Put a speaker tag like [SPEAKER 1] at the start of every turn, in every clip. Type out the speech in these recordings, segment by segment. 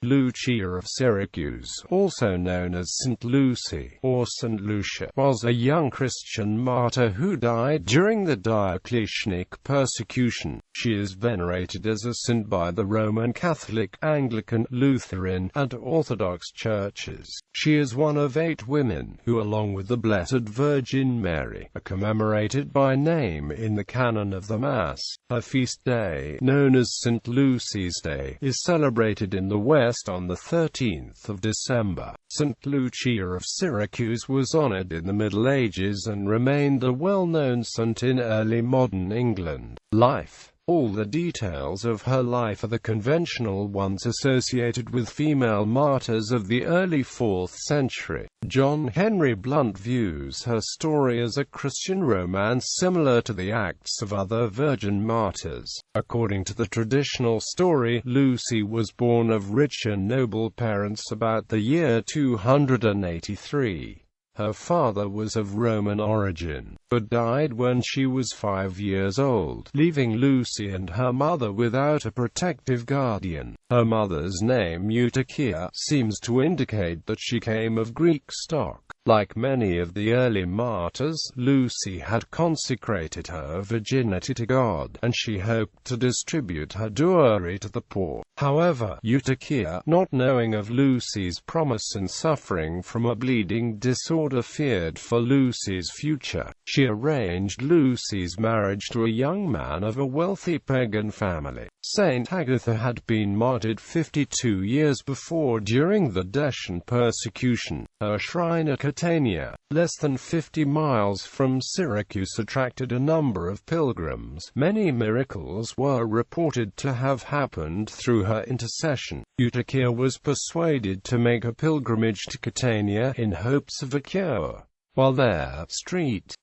[SPEAKER 1] Lucia of Syracuse, also known as Saint Lucy or Saint Lucia, was a young Christian martyr who died during the Diocletianic persecution. She is venerated as a saint by the Roman Catholic, Anglican, Lutheran, and Orthodox churches. She is one of 8 women who, along with the Blessed Virgin Mary, are commemorated by name in the Canon of the Mass. Her feast day, known as St. Lucy's Day, is celebrated in the West on the 13th of December. Saint Lucia of Syracuse was honored in the Middle Ages and remained a well-known saint in early modern England. Life. All the details of her life are the conventional ones associated with female martyrs of the early 4th century. John Henry Blunt views her story as a Christian romance similar to the acts of other virgin martyrs. According to the traditional story, Lucy was born of rich and noble parents about the year 283. Her father was of Roman origin, but died when she was 5 years old, leaving Lucy and her mother without a protective guardian. Her mother's name, Eutychia, seems to indicate that she came of Greek stock. Like many of the early martyrs, Lucy had consecrated her virginity to God, and she hoped to distribute her dowry to the poor. However, Eutychia, not knowing of Lucy's promise and suffering from a bleeding disorder, feared for Lucy's future. She arranged Lucy's marriage to a young man of a wealthy pagan family. Saint Agatha had been martyred 52 years before during the Decian persecution. Her shrine at Catania, less than 50 miles from Syracuse, attracted a number of pilgrims. Many miracles were reported to have happened through her intercession. Eutychia was persuaded to make a pilgrimage to Catania in hopes of a cure. While there,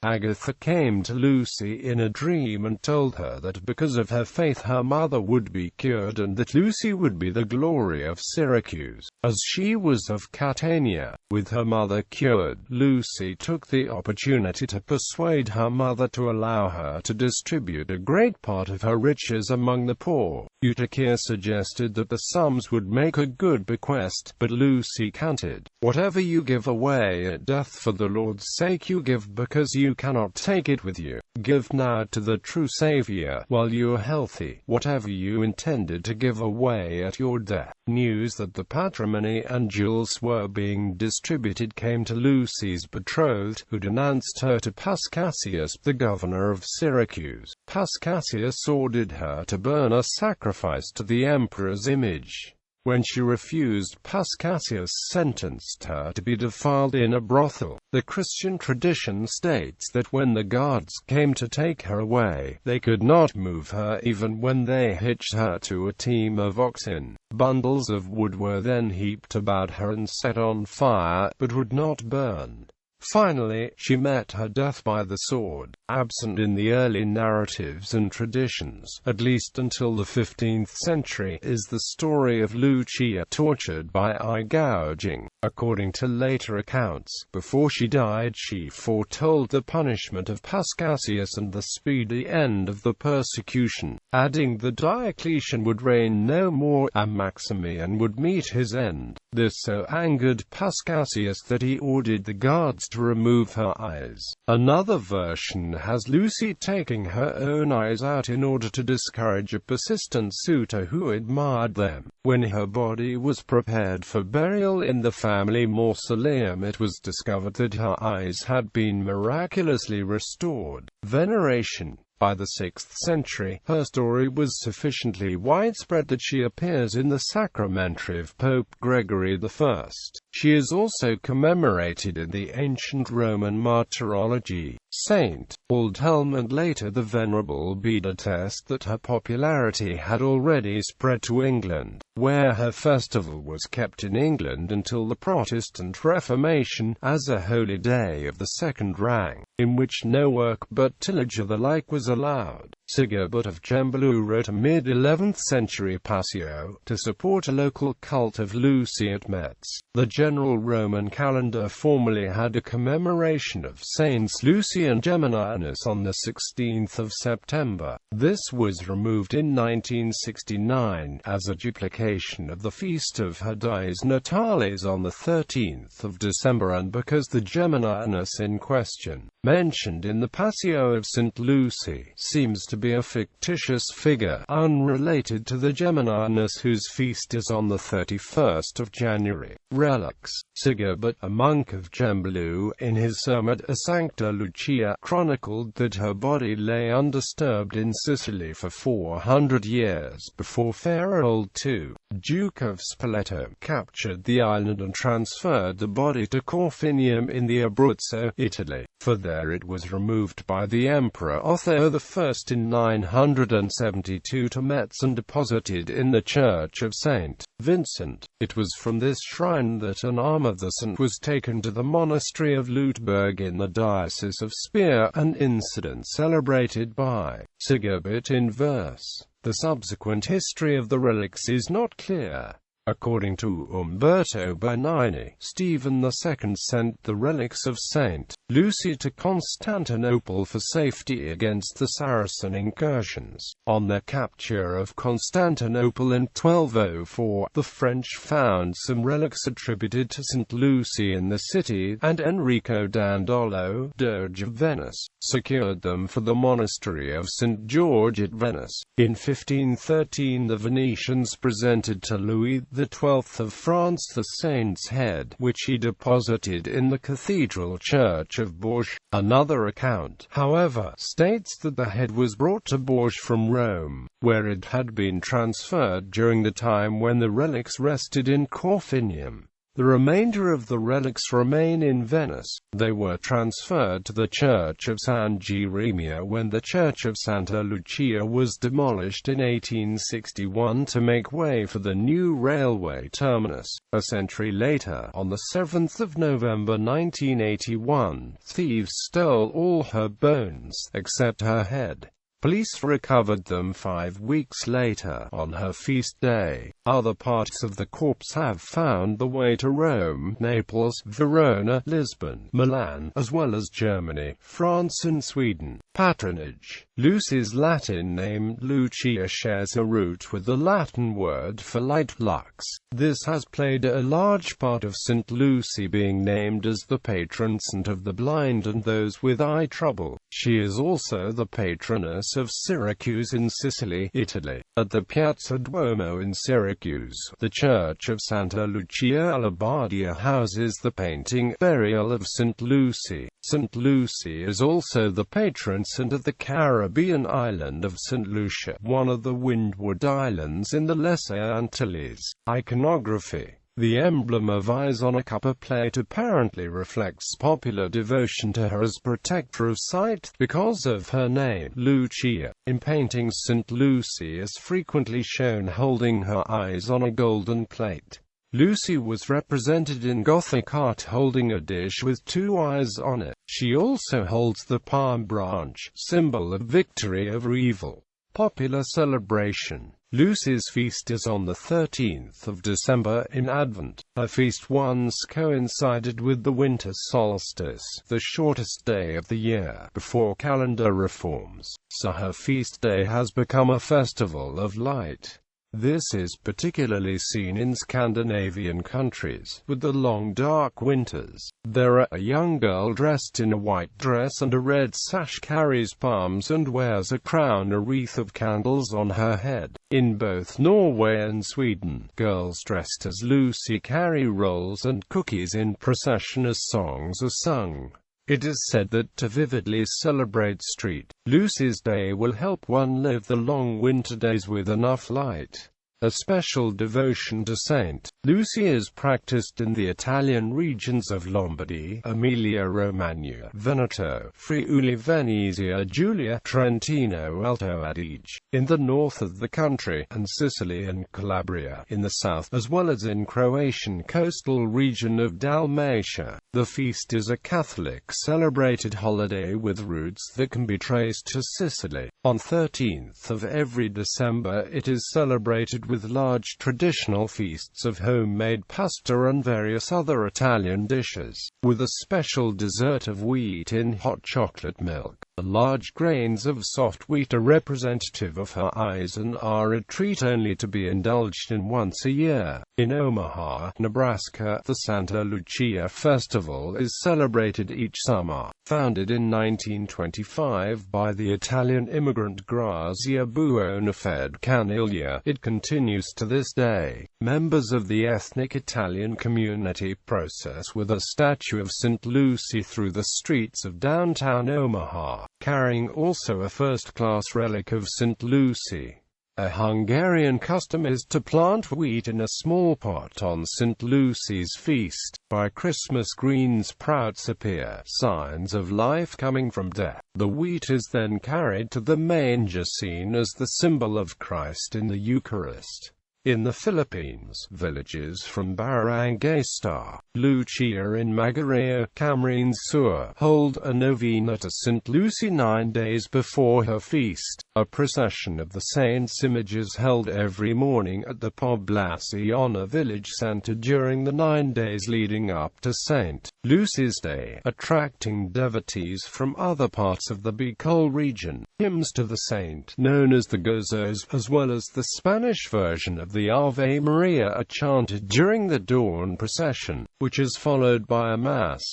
[SPEAKER 1] Agatha came to Lucy in a dream and told her that because of her faith her mother would be cured and that Lucy would be the glory of Syracuse, as she was of Catania. With her mother cured, Lucy took the opportunity to persuade her mother to allow her to distribute a great part of her riches among the poor. Eutychia suggested that the sums would make a good bequest, but Lucy countered, "Whatever you give away at death for the Lord's sake you give because you cannot take it with you. Give now to the true Savior while you are healthy whatever you intended to give away at your death." News that the patrimony and jewels were being distributed came to Lucy's betrothed, who denounced her to Paschasius, the governor of Syracuse. Paschasius ordered her to burn a sacrifice to the emperor's image. When she refused, Paschasius sentenced her to be defiled in a brothel. The Christian tradition states that when the guards came to take her away, they could not move her even when they hitched her to a team of oxen. Bundles of wood were then heaped about her and set on fire, but would not burn. Finally, she met her death by the sword. Absent in the early narratives and traditions, at least until the 15th century, is the story of Luchia tortured by eye gouging. According to later accounts, before she died she foretold the punishment of Paschasius and the speedy end of the persecution, adding that Diocletian would reign no more, and Maximian would meet his end. This so angered Paschasius that he ordered the guards to remove her eyes. Another version has Lucy taking her own eyes out in order to discourage a persistent suitor who admired them. When her body was prepared for burial in the family mausoleum, it was discovered that her eyes had been miraculously restored. Veneration. By the 6th century, her story was sufficiently widespread that she appears in the sacramentary of Pope Gregory I. She is also commemorated in the ancient Roman martyrology. Saint Aldhelm and later the Venerable Bede attest that her popularity had already spread to England, where her festival was kept in England until the Protestant Reformation, as a holy day of the second rank, in which no work but tillage or the like was allowed. Sigebert of Gembloux wrote a mid-11th century Passio to support a local cult of Lucy at Metz. The general Roman calendar formerly had a commemoration of Saints Lucia and Geminianus on the 16th of September. This was removed in 1969, as a duplication of the feast of her Dies Natalis on the 13th of December, and because the Geminianus in question, mentioned in the Passio of St. Lucy, seems to be a fictitious figure, unrelated to the Geminianus whose feast is on the 31st of January. Relics. Sigebert, a monk of Gembloux, in his sermon A Sancta Lucia, chronicled that her body lay undisturbed in Sicily for 400 years before Ferold II, Duke of Spoleto, captured the island and transferred the body to Corfinium in the Abruzzo, Italy, for there it was removed by the Emperor Otho I in 972 to Metz and deposited in the Church of St. Vincent. It was from this shrine that an arm of the saint was taken to the monastery of Lutberg in the Diocese of Speyer, an incident celebrated by Sigebert in verse. The subsequent history of the relics is not clear. According to Umberto Bernini, Stephen II sent the relics of Saint Lucy to Constantinople for safety against the Saracen incursions. On their capture of Constantinople in 1204, the French found some relics attributed to St. Lucy in the city, and Enrico Dandolo, Doge of Venice, secured them for the monastery of St. George at Venice. In 1513 the Venetians presented to Louis XII of France the saint's head, which he deposited in the cathedral church of Bourges. Another account, however, states that the head was brought to Bourges from Rome, where it had been transferred during the time when the relics rested in Corfinium. The remainder of the relics remain in Venice. They were transferred to the Church of San Geremia when the Church of Santa Lucia was demolished in 1861 to make way for the new railway terminus. A century later, on the 7th of November 1981, thieves stole all her bones, except her head. Police recovered them 5 weeks later, on her feast day. Other parts of the corpse have found the way to Rome, Naples, Verona, Lisbon, Milan, as well as Germany, France and Sweden. Patronage. Lucy's Latin name, Lucia, shares a root with the Latin word for light, lux. This has played a large part of St. Lucy being named as the patron saint of the blind and those with eye trouble. She is also the patroness of Syracuse in Sicily, Italy. At the Piazza Duomo in Syracuse, the Church of Santa Lucia alla Bardia houses the painting Burial of St. Lucy. St. Lucy is also the patron saint of the Caribbean island of St. Lucia, one of the Windward Islands in the Lesser Antilles. Iconography. The emblem of eyes on a copper plate apparently reflects popular devotion to her as protector of sight, because of her name, Lucia. In paintings, St. Lucy is frequently shown holding her eyes on a golden plate. Lucy was represented in Gothic art holding a dish with 2 eyes on it. She also holds the palm branch, symbol of victory over evil. Popular celebration. Lucy's feast is on the 13th of December in Advent. Her feast once coincided with the winter solstice, the shortest day of the year, before calendar reforms, so her feast day has become a festival of light. This is particularly seen in Scandinavian countries, with the long dark winters. There, a young girl dressed in a white dress and a red sash carries palms and wears a crown, a wreath of candles on her head. In both Norway and Sweden, girls dressed as Lucy carry rolls and cookies in procession as songs are sung. It is said that to vividly celebrate St. Lucy's Day will help one live the long winter days with enough light. A special devotion to Saint Lucia is practiced in the Italian regions of Lombardy, Emilia-Romagna, Veneto, Friuli Venezia Giulia, Trentino Alto Adige, in the north of the country, and Sicily and Calabria, in the south, as well as in Croatian coastal region of Dalmatia. The feast is a Catholic celebrated holiday with roots that can be traced to Sicily. On 13th of every December it is celebrated with large traditional feasts of homemade pasta and various other Italian dishes, with a special dessert of wheat in hot chocolate milk. The large grains of soft wheat are representative of her eyes and are a treat only to be indulged in once a year. In Omaha, Nebraska, the Santa Lucia festival is celebrated each summer. Founded in 1925 by the Italian immigrant Grazia Buonafede Caniglia, it continues to this day. Members of the ethnic Italian community process with a statue of Saint Lucy through the streets of downtown Omaha, carrying also a first-class relic of Saint Lucy. A Hungarian custom is to plant wheat in a small pot on St. Lucy's feast. By Christmas green sprouts appear, signs of life coming from death. The wheat is then carried to the manger scene as the symbol of Christ in the Eucharist. In the Philippines, villages from Barangay Star, Luchia in Magareo, Camarines Sur, hold a novena to St. Lucy 9 days before her feast. A procession of the saint's images held every morning at the Poblacion village center during the 9 days leading up to St. Lucy's Day, attracting devotees from other parts of the Bicol region. Hymns to the saint, known as the Gozos, as well as the Spanish version of the Ave Maria, are chanted during the dawn procession, which is followed by a Mass.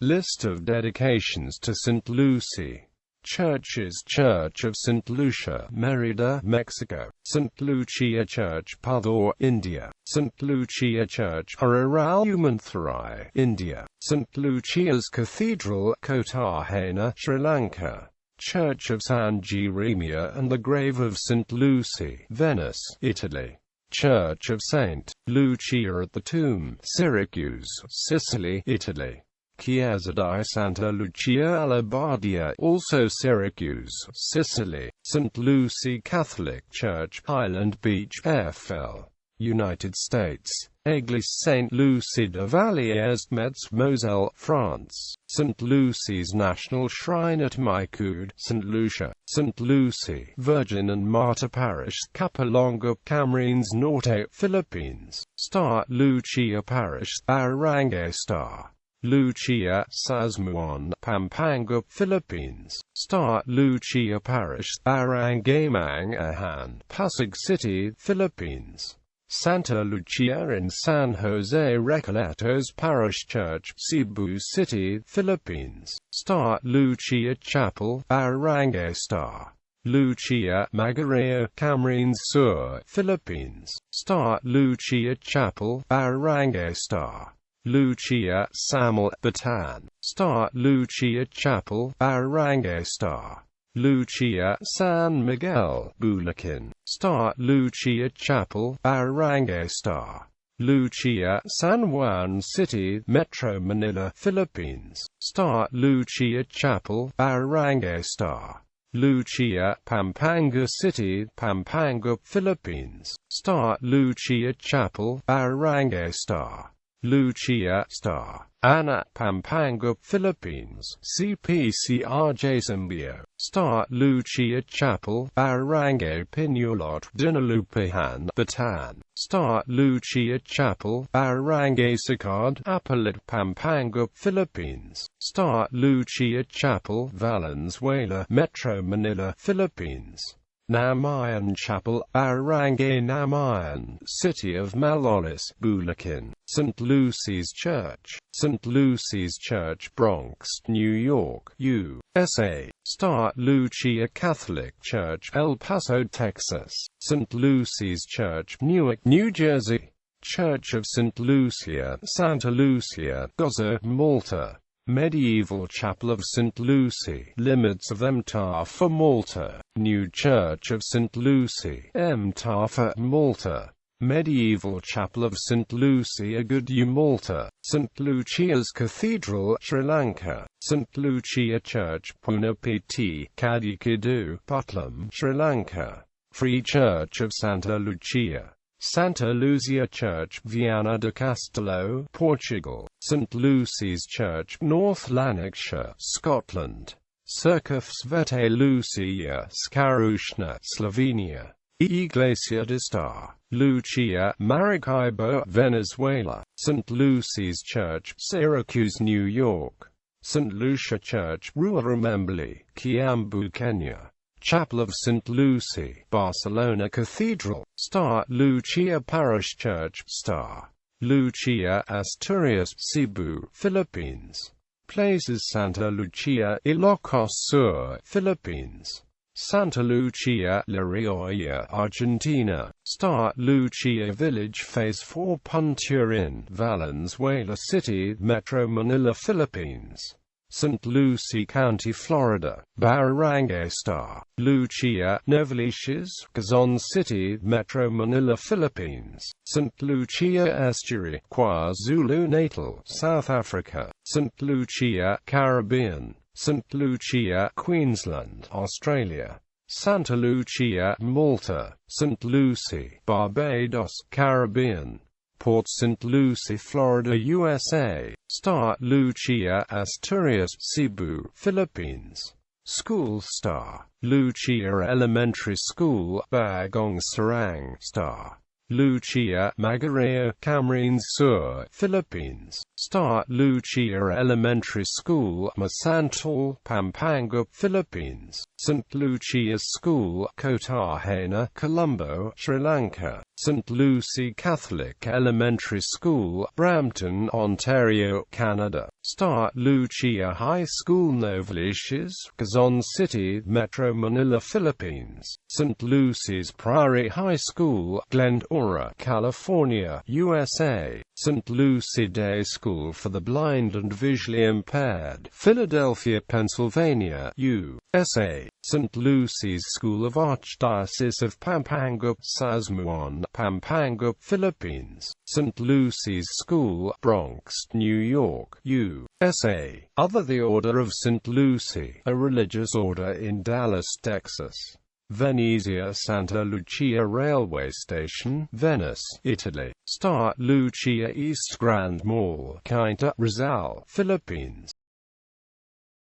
[SPEAKER 1] List of dedications to St. Lucy. Churches: Church of St. Lucia, Merida, Mexico; St. Lucia Church, Padur, India; St. Lucia Church, Araral, Mantherai, India; St. Lucia's Cathedral, Kotahena, Sri Lanka; Church of San Geremia and the Grave of St. Lucy, Venice, Italy; Church of Saint Lucia at the Tomb, Syracuse, Sicily, Italy; Chiesa di Santa Lucia alla Bardia, also Syracuse, Sicily; St. Lucy Catholic Church, Highland Beach, FL, United States; Église Saint Lucie de Vallières, Metz, Moselle, France; St. Lucy's National Shrine at Maikud, St. Lucia; St. Lucy, Virgin and Martyr Parish, Capolonga, Camarines Norte, Philippines; Star Lucia Parish, Barangay Star; Lucia, Sasmuan, Pampanga, Philippines; Star Lucia Parish, Barangay Mangahan, Pasig City, Philippines; Santa Lucia in San Jose Recoletos Parish Church, Cebu City, Philippines; Star Lucia Chapel, Barangay Star; Luchia, Magareo, Camarines Sur, Philippines; Star Lucia Chapel, Barangay Star; Luchia, Samal, Bataan; Star Lucia Chapel, Barangay Star; Luchia, San Miguel, Bulacan; Star Lucia Chapel, Barangay Star; Luchia, San Juan City, Metro Manila, Philippines; Star Lucia Chapel, Barangay Star; Luchia, Pampanga City, Pampanga, Philippines; Star Lucia Chapel, Barangay Star; Luchia, Star Ana, Pampanga, Philippines; CPCRJ Simbio; Star Lucia Chapel, Barangay Pinulot, Dinalupihan, Bataan; Star Lucia Chapel, Barangay Sicard, Apalit, Pampanga, Philippines; Star Lucia Chapel, Valenzuela, Metro Manila, Philippines; Namayan Chapel, Barangay Namayan, City of Malolos, Bulacan; St. Lucy's Church, St. Lucy's Church, Bronx, New York, USA; Star Lucia Catholic Church, El Paso, Texas; St. Lucy's Church, Newark, New Jersey; Church of St. Lucia, Santa Lucia, Gozo, Malta; Medieval Chapel of St. Lucy, Limits of Mtafa, Malta; New Church of St. Lucy, Mtafa, Malta; Medieval Chapel of Saint Lucia, Gouging, Malta. Saint Lucia's Cathedral, Sri Lanka. Saint Lucia Church, Punapiti, Kadikadu, Putlam, Sri Lanka. Free Church of Santa Lucia. Santa Lucia Church, Viana do Castelo, Portugal. St. Lucy's Church, North Lanarkshire, Scotland. Circa Svete Lucia, Skarushna, Slovenia. Iglesia de Star, Lucia, Maracaibo, Venezuela. St. Lucy's Church, Syracuse, New York. St. Lucia Church, Ruarumembili, Kiambu, Kenya. Chapel of St. Lucy, Barcelona Cathedral, Star. Lucia Parish Church, Star. Lucia, Asturias, Cebu, Philippines. Places Santa Lucia, Ilocos Sur, Philippines. Santa Lucia, La Rioja, Argentina. Star. Lucia Village Phase 4, Punturin, Valenzuela City, Metro Manila, Philippines. St. Lucie County, Florida. Barangay Star. Lucia, Novaliches, Quezon City, Metro Manila, Philippines. St. Lucia Estuary, KwaZulu-Natal, South Africa. St. Lucia, Caribbean. St. Lucia, Queensland, Australia. Santa Lucia, Malta. St. Lucy, Barbados, Caribbean. Port St. Lucie, Florida, USA. Star. Lucia, Asturias, Cebu, Philippines. School Star. Lucia Elementary School, Bagong Serang. Star. Lucia, Magareo, Camarines Sur, Philippines. Star. Lucia Elementary School, Masantol, Pampanga, Philippines. St. Lucia's School, Kotahena, Colombo, Sri Lanka. St. Lucie Catholic Elementary School, Brampton, Ontario, Canada. Star. Lucia High School, Novaliches, Quezon City, Metro Manila, Philippines. St. Lucy's Priory High School, Glendora, California, USA. St. Lucie Day School for the Blind and Visually Impaired, Philadelphia, Pennsylvania, USA. St. Lucy's School of Archdiocese of Pampanga, Sasmuan, Pampanga, Philippines. St. Lucy's School, Bronx, New York, USA. Other The Order of St. Lucy, a religious order in Dallas, Texas. Venezia Santa Lucia Railway Station, Venice, Italy. Star. Lucia East Grand Mall, Cainta, Rizal, Philippines.